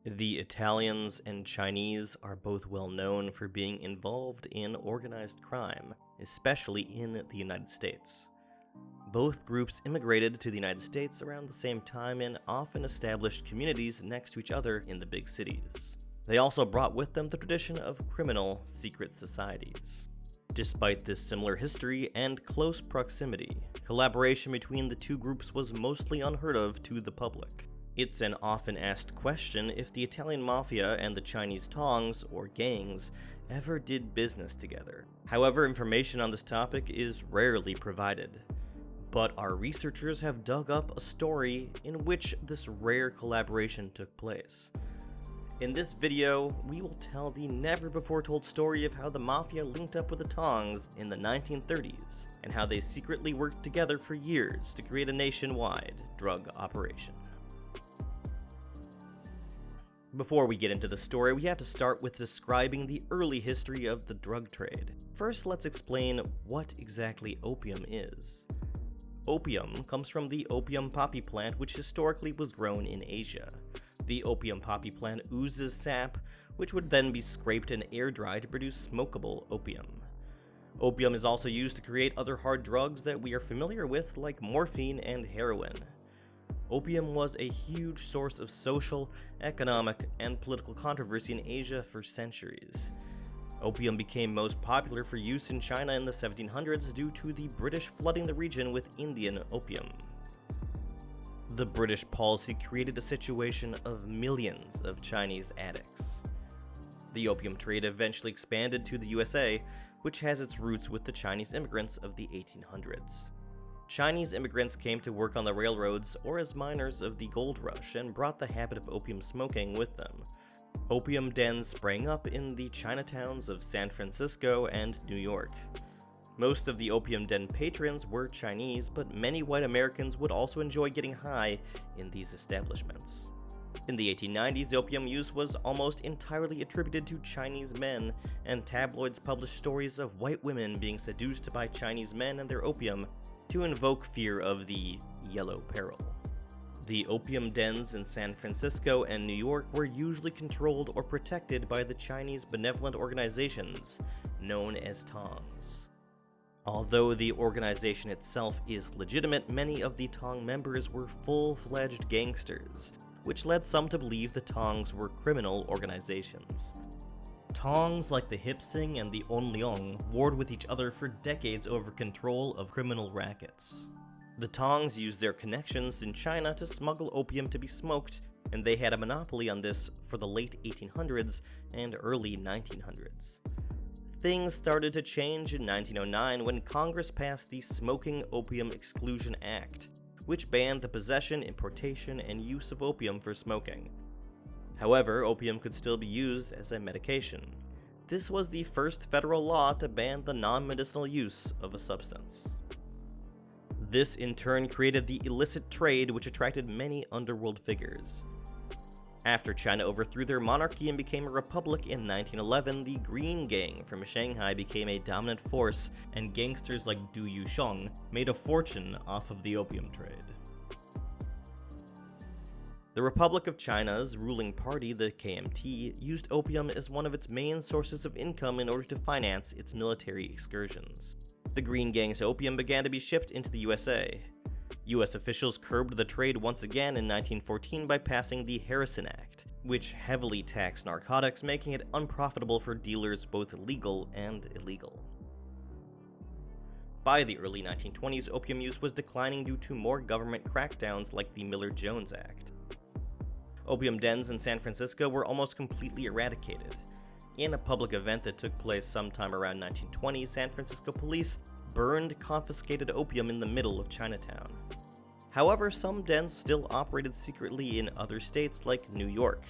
The Italians and Chinese are both well known for being involved in organized crime, especially in the United States. Both groups immigrated to the United States around the same time and often established communities next to each other in the big cities. They also brought with them the tradition of criminal secret societies. Despite this similar history and close proximity, collaboration between the two groups was mostly unheard of to the public. It's an often asked question if the Italian Mafia and the Chinese Tongs, or gangs, ever did business together. However, information on this topic is rarely provided. But our researchers have dug up a story in which this rare collaboration took place. In this video, we will tell the never-before-told story of how the Mafia linked up with the Tongs in the 1930s, and how they secretly worked together for years to create a nationwide drug operation. Before we get into the story, we have to start with describing the early history of the drug trade. First, let's explain what exactly opium is. Opium comes from the opium poppy plant, which historically was grown in Asia. The opium poppy plant oozes sap, which would then be scraped and air-dried to produce smokable opium. Opium is also used to create other hard drugs that we are familiar with, like morphine and heroin. Opium was a huge source of social, economic, and political controversy in Asia for centuries. Opium became most popular for use in China in the 1700s due to the British flooding the region with Indian opium. The British policy created a situation of millions of Chinese addicts. The opium trade eventually expanded to the USA, which has its roots with the Chinese immigrants of the 1800s. Chinese immigrants came to work on the railroads or as miners of the gold rush and brought the habit of opium smoking with them. Opium dens sprang up in the Chinatowns of San Francisco and New York. Most of the opium den patrons were Chinese, but many white Americans would also enjoy getting high in these establishments. In the 1890s, opium use was almost entirely attributed to Chinese men, and tabloids published stories of white women being seduced by Chinese men and their opium to invoke fear of the Yellow Peril. The opium dens in San Francisco and New York were usually controlled or protected by the Chinese benevolent organizations known as Tongs. Although the organization itself is legitimate, many of the Tong members were full-fledged gangsters, which led some to believe the Tongs were criminal organizations. Tongs like the Hip Sing and the Onlyong warred with each other for decades over control of criminal rackets. The Tongs used their connections in China to smuggle opium to be smoked, and they had a monopoly on this for the late 1800s and early 1900s. Things started to change in 1909 when Congress passed the Smoking Opium Exclusion Act, which banned the possession, importation, and use of opium for smoking. However, opium could still be used as a medication. This was the first federal law to ban the non-medicinal use of a substance. This in turn created the illicit trade, which attracted many underworld figures. After China overthrew their monarchy and became a republic in 1911, the Green Gang from Shanghai became a dominant force, and gangsters like Du Yusheng made a fortune off of the opium trade. The Republic of China's ruling party, the KMT, used opium as one of its main sources of income in order to finance its military excursions. The Green Gang's opium began to be shipped into the USA. US officials curbed the trade once again in 1914 by passing the Harrison Act, which heavily taxed narcotics, making it unprofitable for dealers both legal and illegal. By the early 1920s, opium use was declining due to more government crackdowns like the Miller-Jones Act. Opium dens in San Francisco were almost completely eradicated. In a public event that took place sometime around 1920, San Francisco police burned confiscated opium in the middle of Chinatown. However, some dens still operated secretly in other states like New York.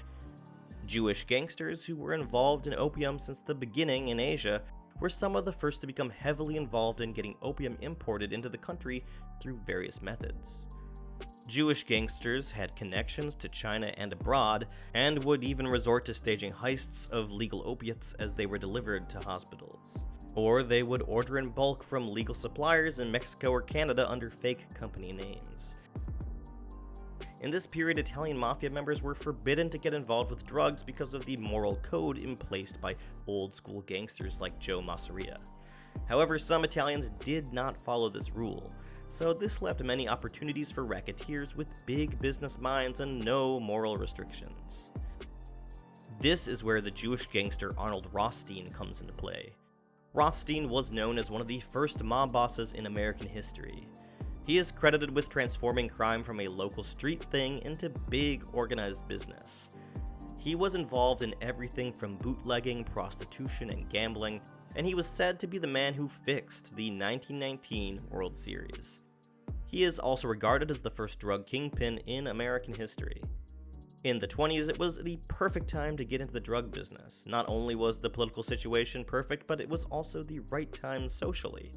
Jewish gangsters who were involved in opium since the beginning in Asia were some of the first to become heavily involved in getting opium imported into the country through various methods. Jewish gangsters had connections to China and abroad, and would even resort to staging heists of legal opiates as they were delivered to hospitals. Or they would order in bulk from legal suppliers in Mexico or Canada under fake company names. In this period, Italian mafia members were forbidden to get involved with drugs because of the moral code emplaced by old-school gangsters like Joe Masseria. However, some Italians did not follow this rule, so this left many opportunities for racketeers with big business minds and no moral restrictions. This is where the Jewish gangster Arnold Rothstein comes into play. Rothstein was known as one of the first mob bosses in American history. He is credited with transforming crime from a local street thing into big organized business. He was involved in everything from bootlegging, prostitution, and gambling, and he was said to be the man who fixed the 1919 World Series. He is also regarded as the first drug kingpin in American history. In the 20s, it was the perfect time to get into the drug business. Not only was the political situation perfect, but it was also the right time socially.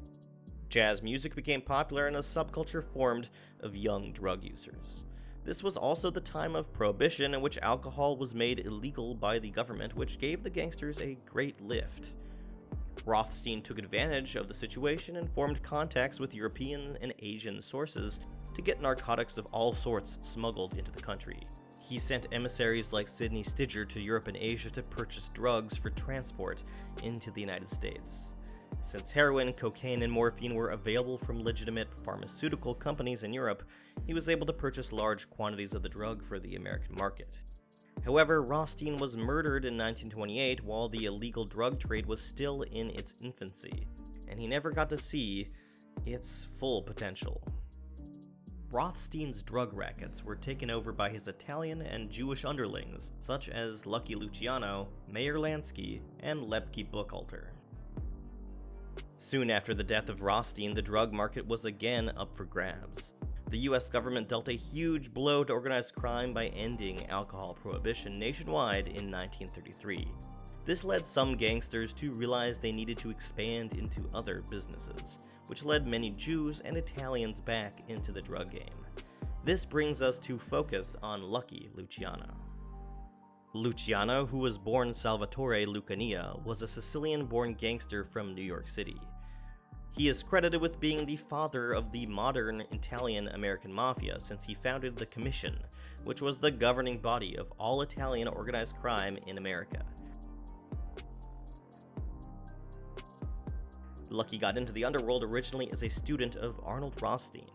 Jazz music became popular and a subculture formed of young drug users. This was also the time of Prohibition, in which alcohol was made illegal by the government, which gave the gangsters a great lift. Rothstein took advantage of the situation and formed contacts with European and Asian sources to get narcotics of all sorts smuggled into the country. He sent emissaries like Sidney Stidger to Europe and Asia to purchase drugs for transport into the United States. Since heroin, cocaine, and morphine were available from legitimate pharmaceutical companies in Europe, he was able to purchase large quantities of the drug for the American market. However, Rothstein was murdered in 1928 while the illegal drug trade was still in its infancy, and he never got to see its full potential. Rothstein's drug rackets were taken over by his Italian and Jewish underlings, such as Lucky Luciano, Meyer Lansky, and Lepke Buchalter. Soon after the death of Rothstein, the drug market was again up for grabs. The US government dealt a huge blow to organized crime by ending alcohol prohibition nationwide in 1933. This led some gangsters to realize they needed to expand into other businesses, which led many Jews and Italians back into the drug game. This brings us to focus on Lucky Luciano. Luciano, who was born Salvatore Lucania, was a Sicilian-born gangster from New York City. He is credited with being the father of the modern Italian-American Mafia, since he founded the Commission, which was the governing body of all Italian organized crime in America. Lucky got into the underworld originally as a student of Arnold Rothstein.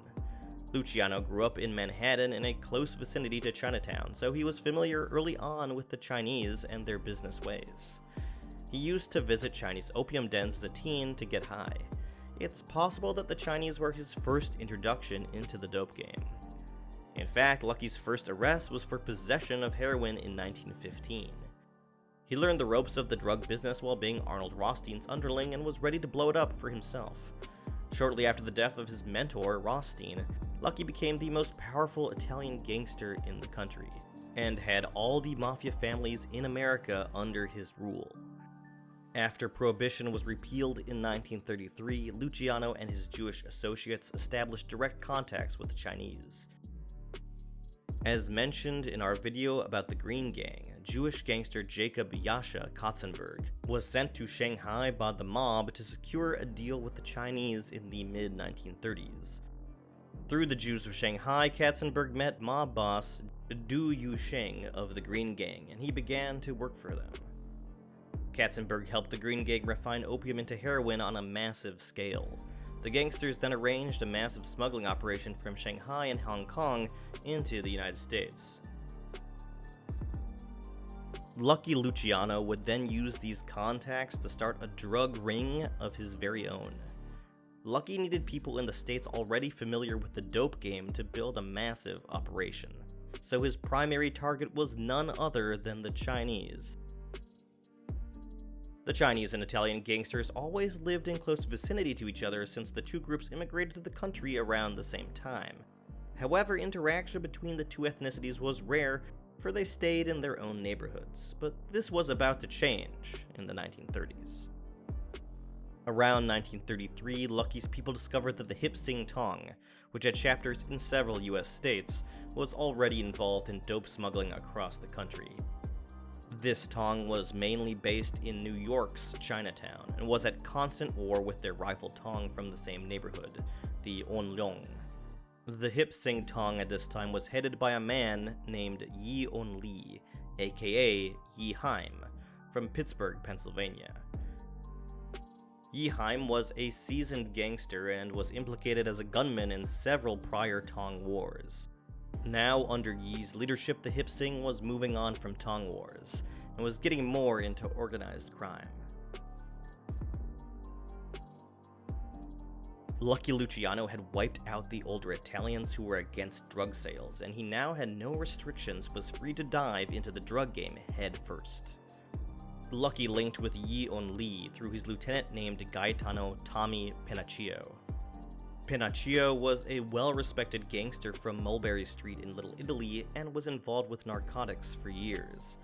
Luciano grew up in Manhattan in a close vicinity to Chinatown, so he was familiar early on with the Chinese and their business ways. He used to visit Chinese opium dens as a teen to get high. It's possible that the Chinese were his first introduction into the dope game. In fact, Lucky's first arrest was for possession of heroin in 1915. He learned the ropes of the drug business while being Arnold Rothstein's underling and was ready to blow it up for himself. Shortly after the death of his mentor, Rothstein, Lucky became the most powerful Italian gangster in the country, and had all the mafia families in America under his rule. After Prohibition was repealed in 1933, Luciano and his Jewish associates established direct contacts with the Chinese. As mentioned in our video about the Green Gang, Jewish gangster Jacob Yasha Katzenberg was sent to Shanghai by the mob to secure a deal with the Chinese in the mid-1930s. Through the Jews of Shanghai, Katzenberg met mob boss Du Yusheng of the Green Gang, and he began to work for them. Katzenberg helped the Green Gang refine opium into heroin on a massive scale. The gangsters then arranged a massive smuggling operation from Shanghai and Hong Kong into the United States. Lucky Luciano would then use these contacts to start a drug ring of his very own. Lucky needed people in the States already familiar with the dope game to build a massive operation, so his primary target was none other than the Chinese. The Chinese and Italian gangsters always lived in close vicinity to each other since the two groups immigrated to the country around the same time. However, interaction between the two ethnicities was rare, for they stayed in their own neighborhoods, but this was about to change in the 1930s. Around 1933, Lucky's people discovered that the Hip Sing Tong, which had chapters in several US states, was already involved in dope smuggling across the country. This Tong was mainly based in New York's Chinatown, and was at constant war with their rival Tong from the same neighborhood, the Onlyong. The Hip Sing Tong at this time was headed by a man named Yi On Lee, aka Yi Haim, from Pittsburgh, Pennsylvania. Yi Haim was a seasoned gangster and was implicated as a gunman in several prior Tong wars. Now, under Yi's leadership, the Hip Sing was moving on from Tong wars and was getting more into organized crime. Lucky Luciano had wiped out the older Italians who were against drug sales, and he now had no restrictions, was free to dive into the drug game head first. Lucky linked with Yi On Lee through his lieutenant named Gaetano Tommy Pennacchio. Pennacchio was a well-respected gangster from Mulberry Street in Little Italy and was involved with narcotics for years.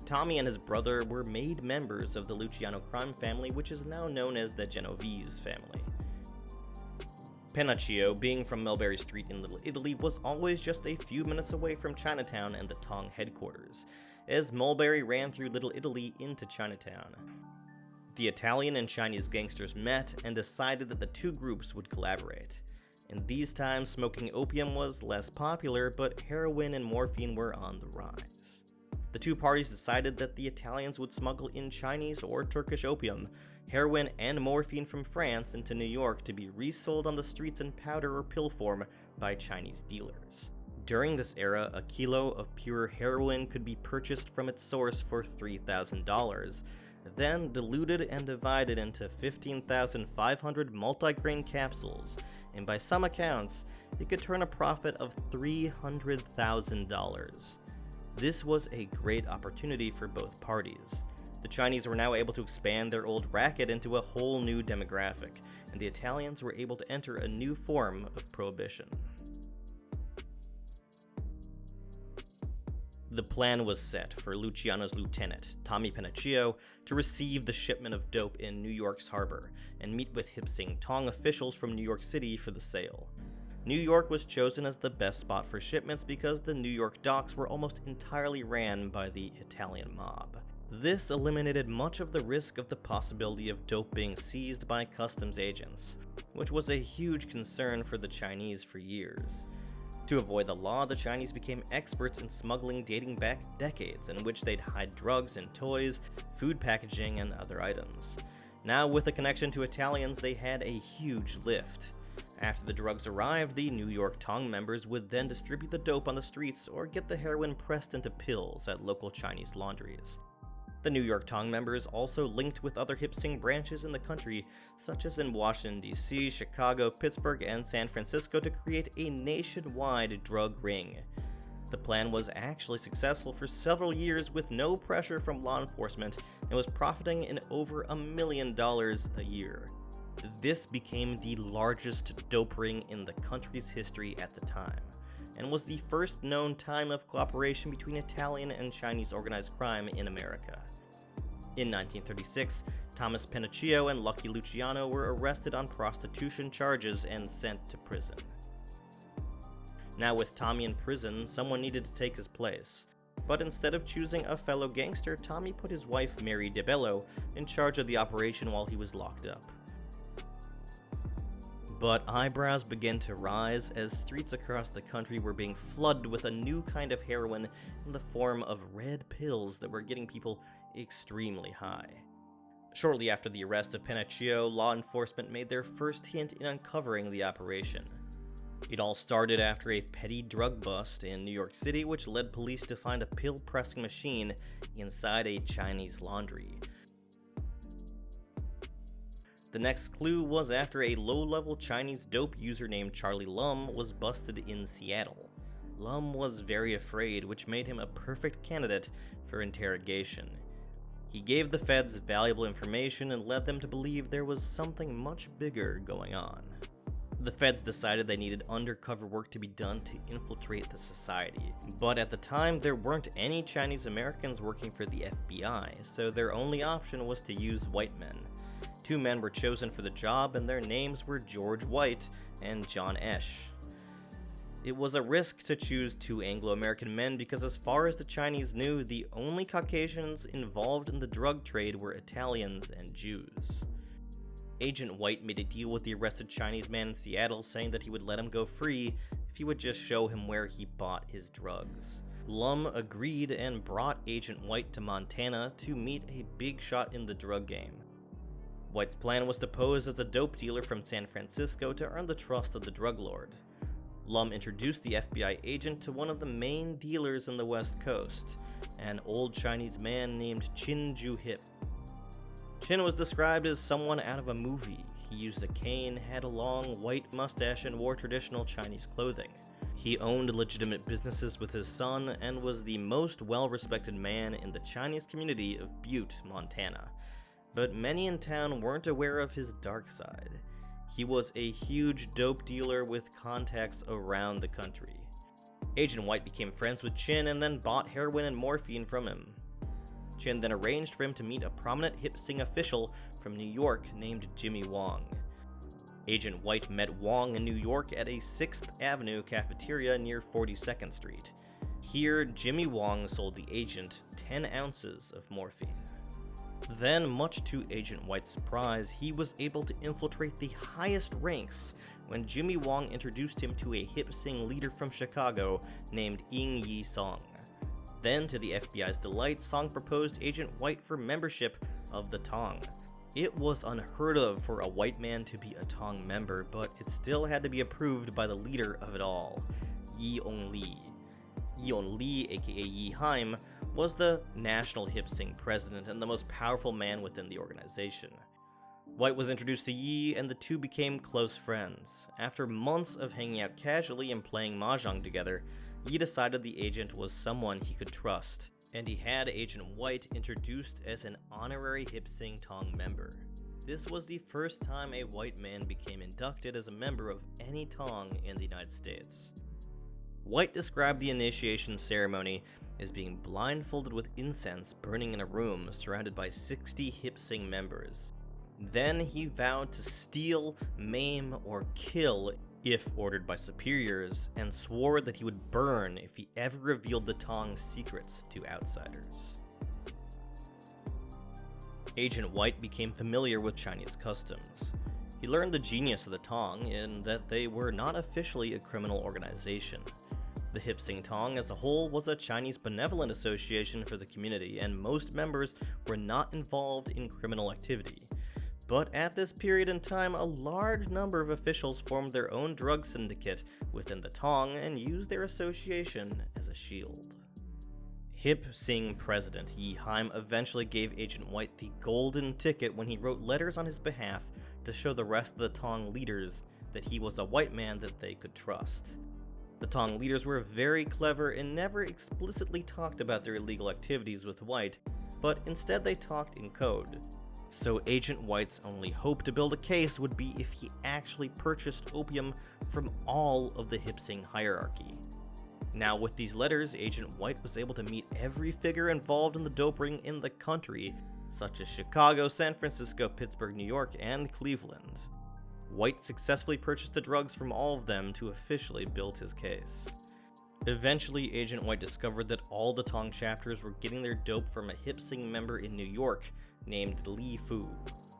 Tommy and his brother were made members of the Luciano crime family, which is now known as the Genovese family. Pennacchio, being from Mulberry Street in Little Italy, was always just a few minutes away from Chinatown and the Tong headquarters, as Mulberry ran through Little Italy into Chinatown. The Italian and Chinese gangsters met and decided that the two groups would collaborate. In these times, smoking opium was less popular, but heroin and morphine were on the rise. The two parties decided that the Italians would smuggle in Chinese or Turkish opium, heroin, and morphine from France into New York to be resold on the streets in powder or pill form by Chinese dealers. During this era, a kilo of pure heroin could be purchased from its source for $3,000, then diluted and divided into 15,500 multi-grain capsules, and by some accounts, it could turn a profit of $300,000. This was a great opportunity for both parties. The Chinese were now able to expand their old racket into a whole new demographic, and the Italians were able to enter a new form of prohibition. The plan was set for Luciano's lieutenant, Tommy Pennacchio, to receive the shipment of dope in New York's harbor and meet with Hip Sing Tong officials from New York City for the sale. New York was chosen as the best spot for shipments because the New York docks were almost entirely ran by the Italian mob. This eliminated much of the risk of the possibility of dope being seized by customs agents, which was a huge concern for the Chinese for years. To avoid the law, the Chinese became experts in smuggling dating back decades, in which they'd hide drugs in toys, food packaging, and other items. Now, with a connection to Italians, they had a huge lift. After the drugs arrived, the New York Tong members would then distribute the dope on the streets or get the heroin pressed into pills at local Chinese laundries. The New York Tong members also linked with other Hip Sing branches in the country, such as in Washington, D.C., Chicago, Pittsburgh, and San Francisco, to create a nationwide drug ring. The plan was actually successful for several years with no pressure from law enforcement and was profiting in over $1 million a year. This became the largest dope ring in the country's history at the time, and was the first known time of cooperation between Italian and Chinese organized crime in America. In 1936, Thomas Pennacchio and Lucky Luciano were arrested on prostitution charges and sent to prison. Now with Tommy in prison, someone needed to take his place. But instead of choosing a fellow gangster, Tommy put his wife Mary DeBello in charge of the operation while he was locked up. But eyebrows began to rise as streets across the country were being flooded with a new kind of heroin in the form of red pills that were getting people extremely high. Shortly after the arrest of Pennacchio, law enforcement made their first hint in uncovering the operation. It all started after a petty drug bust in New York City, which led police to find a pill-pressing machine inside a Chinese laundry. The next clue was after a low-level Chinese dope user named Charlie Lum was busted in Seattle. Lum was very afraid, which made him a perfect candidate for interrogation. He gave the feds valuable information and led them to believe there was something much bigger going on. The feds decided they needed undercover work to be done to infiltrate the society, but at the time there weren't any Chinese Americans working for the FBI, so their only option was to use white men. Two men were chosen for the job, and their names were George White and John Esch. It was a risk to choose two Anglo-American men because, as far as the Chinese knew, the only Caucasians involved in the drug trade were Italians and Jews. Agent White made a deal with the arrested Chinese man in Seattle, saying that he would let him go free if he would just show him where he bought his drugs. Lum agreed and brought Agent White to Montana to meet a big shot in the drug game. White's plan was to pose as a dope dealer from San Francisco to earn the trust of the drug lord. Lum introduced the FBI agent to one of the main dealers in the West Coast, an old Chinese man named Chin Ju Hip. Chin was described as someone out of a movie. He used a cane, had a long white mustache, and wore traditional Chinese clothing. He owned legitimate businesses with his son and was the most well-respected man in the Chinese community of Butte, Montana. But many in town weren't aware of his dark side. He was a huge dope dealer with contacts around the country. Agent White became friends with Chin and then bought heroin and morphine from him. Chin then arranged for him to meet a prominent hip sing official from New York named Jimmy Wong. Agent White met Wong in New York at a 6th Avenue cafeteria near 42nd Street. Here, Jimmy Wong sold the agent 10 ounces of morphine. Then, much to Agent White's surprise, he was able to infiltrate the highest ranks when Jimmy Wong introduced him to a hip sing leader from Chicago named Ying Yi Song. Then, to the FBI's delight, Song proposed Agent White for membership of the Tong. It was unheard of for a white man to be a Tong member, but it still had to be approved by the leader of it all, Yi Ong Lee. Yi Ong Lee, aka Yi Haim, was the national hip sing president and the most powerful man within the organization. White was introduced to Yi, and the two became close friends. After months of hanging out casually and playing mahjong together, Yi decided the agent was someone he could trust, and he had Agent White introduced as an honorary Hip Sing Tong member. This was the first time a white man became inducted as a member of any Tong in the United States. White described the initiation ceremony as being blindfolded with incense burning in a room surrounded by 60 hip sing members. Then he vowed to steal, maim, or kill if ordered by superiors, and swore that he would burn if he ever revealed the Tong's secrets to outsiders. Agent White became familiar with Chinese customs. He learned the genius of the Tong in that they were not officially a criminal organization. The Hip Sing Tong as a whole was a Chinese benevolent association for the community, and most members were not involved in criminal activity. But at this period in time, a large number of officials formed their own drug syndicate within the Tong and used their association as a shield. Hip Sing President Yi Haim eventually gave Agent White the golden ticket when he wrote letters on his behalf to show the rest of the Tong leaders that he was a white man that they could trust. The Tong leaders were very clever and never explicitly talked about their illegal activities with White, but instead they talked in code. So Agent White's only hope to build a case would be if he actually purchased opium from all of the hip sing hierarchy. Now with these letters, Agent White was able to meet every figure involved in the dope ring in the country, such as Chicago, San Francisco, Pittsburgh, New York, and Cleveland. White successfully purchased the drugs from all of them to officially build his case. Eventually, Agent White discovered that all the Tong chapters were getting their dope from a hip sing member in New York named Li Fu.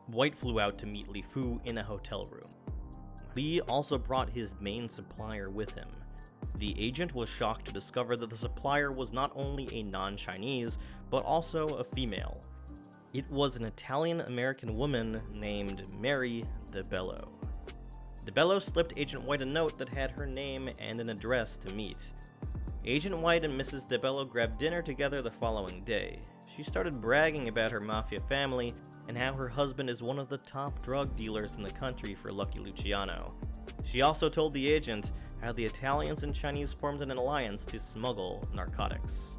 White flew out to meet Li Fu in a hotel room. Li also brought his main supplier with him. The agent was shocked to discover that the supplier was not only a non-Chinese, but also a female. It was an Italian-American woman named Mary DeBello. DeBello slipped Agent White a note that had her name and an address to meet. Agent White and Mrs. DeBello grabbed dinner together the following day. She started bragging about her mafia family and how her husband is one of the top drug dealers in the country for Lucky Luciano. She also told the agent how the Italians and Chinese formed an alliance to smuggle narcotics.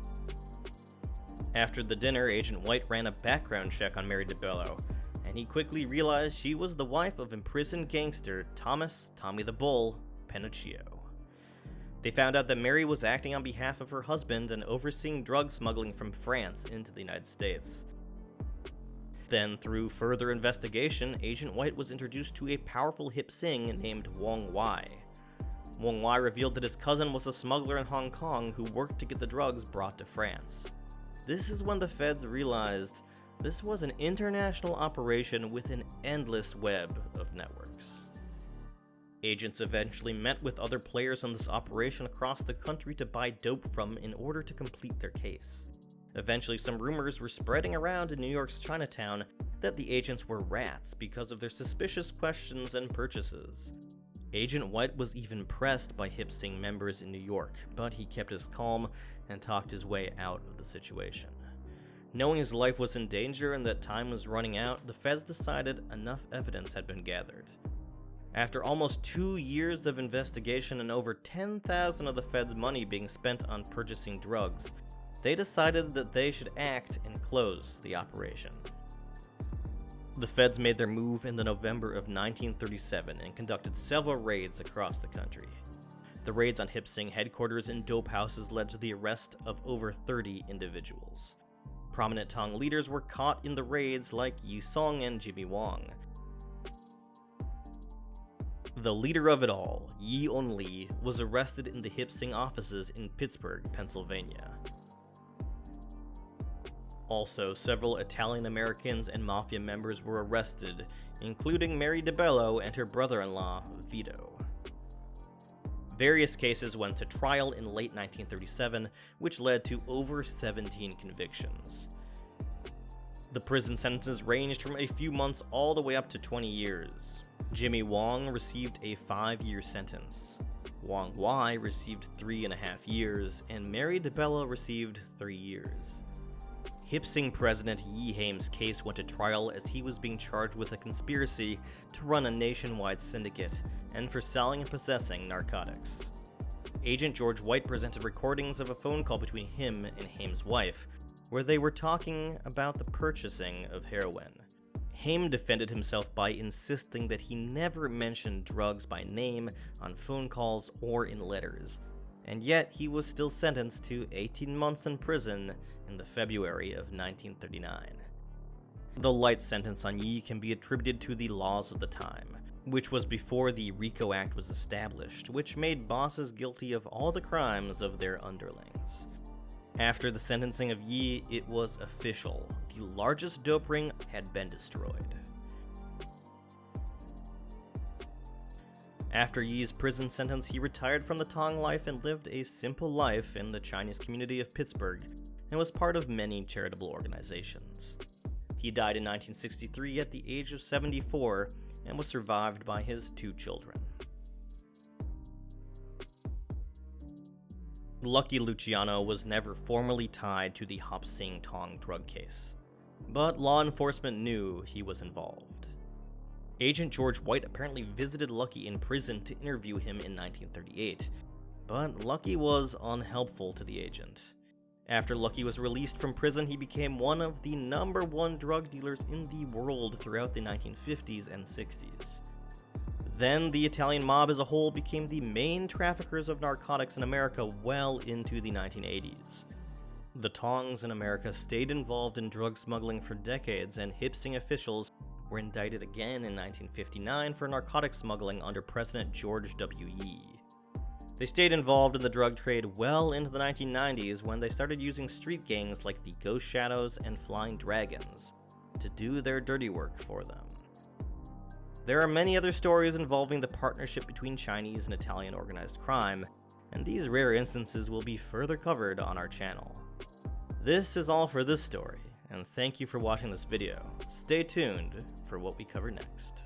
After the dinner, Agent White ran a background check on Mary DeBello, and he quickly realized she was the wife of imprisoned gangster Thomas "Tommy the Bull" Pinocchio. They found out that Mary was acting on behalf of her husband and overseeing drug smuggling from France into the United States. Then, through further investigation, Agent White was introduced to a powerful hip sing named Wong Wai. Wong Wai revealed that his cousin was a smuggler in Hong Kong who worked to get the drugs brought to France. This is when the feds realized this was an international operation with an endless web of networks. Agents eventually met with other players in this operation across the country to buy dope from in order to complete their case. Eventually, some rumors were spreading around in New York's Chinatown that the agents were rats because of their suspicious questions and purchases. Agent White was even pressed by Hip Sing members in New York, but he kept his calm and talked his way out of the situation. Knowing his life was in danger and that time was running out, the feds decided enough evidence had been gathered. After almost 2 years of investigation and over 10,000 of the feds' money being spent on purchasing drugs, they decided that they should act and close the operation. The feds made their move in the November of 1937 and conducted several raids across the country. The raids on Hip Sing headquarters and dope houses led to the arrest of over 30 individuals. Prominent Tong leaders were caught in the raids like Yi Song and Jimmy Wong. The leader of it all, Yi On-lee, was arrested in the Hip Sing offices in Pittsburgh, Pennsylvania. Also, several Italian Americans and Mafia members were arrested, including Mary DeBello and her brother-in-law, Vito. Various cases went to trial in late 1937, which led to over 17 convictions. The prison sentences ranged from a few months all the way up to 20 years. Jimmy Wong received a 5-year sentence. Wong Wai received 3.5 years, and Mary DeBello received 3 years. Hip Sing President Yi Haim's case went to trial as he was being charged with a conspiracy to run a nationwide syndicate and for selling and possessing narcotics. Agent George White presented recordings of a phone call between him and Haim's wife, where they were talking about the purchasing of heroin. Haim defended himself by insisting that he never mentioned drugs by name on phone calls or in letters, and yet he was still sentenced to 18 months in prison in the February of 1939. The light sentence on Yi can be attributed to the laws of the time, which was before the RICO Act was established, which made bosses guilty of all the crimes of their underlings. After the sentencing of Yi, it was official. The largest dope ring had been destroyed. After Yi's prison sentence, he retired from the Tong life and lived a simple life in the Chinese community of Pittsburgh and was part of many charitable organizations. He died in 1963 at the age of 74 and was survived by his 2 children. Lucky Luciano was never formally tied to the Hip Sing Tong drug case, but law enforcement knew he was involved. Agent George White apparently visited Lucky in prison to interview him in 1938, but Lucky was unhelpful to the agent. After Lucky was released from prison, he became one of the #1 drug dealers in the world throughout the 1950s and 60s. Then, the Italian mob as a whole became the main traffickers of narcotics in America well into the 1980s. The Tongs in America stayed involved in drug smuggling for decades, and Hip Sing officials were indicted again in 1959 for narcotics smuggling under President George W. Yi. They stayed involved in the drug trade well into the 1990s when they started using street gangs like the Ghost Shadows and Flying Dragons to do their dirty work for them. There are many other stories involving the partnership between Chinese and Italian organized crime, and these rare instances will be further covered on our channel. This is all for this story, and thank you for watching this video. Stay tuned for what we cover next.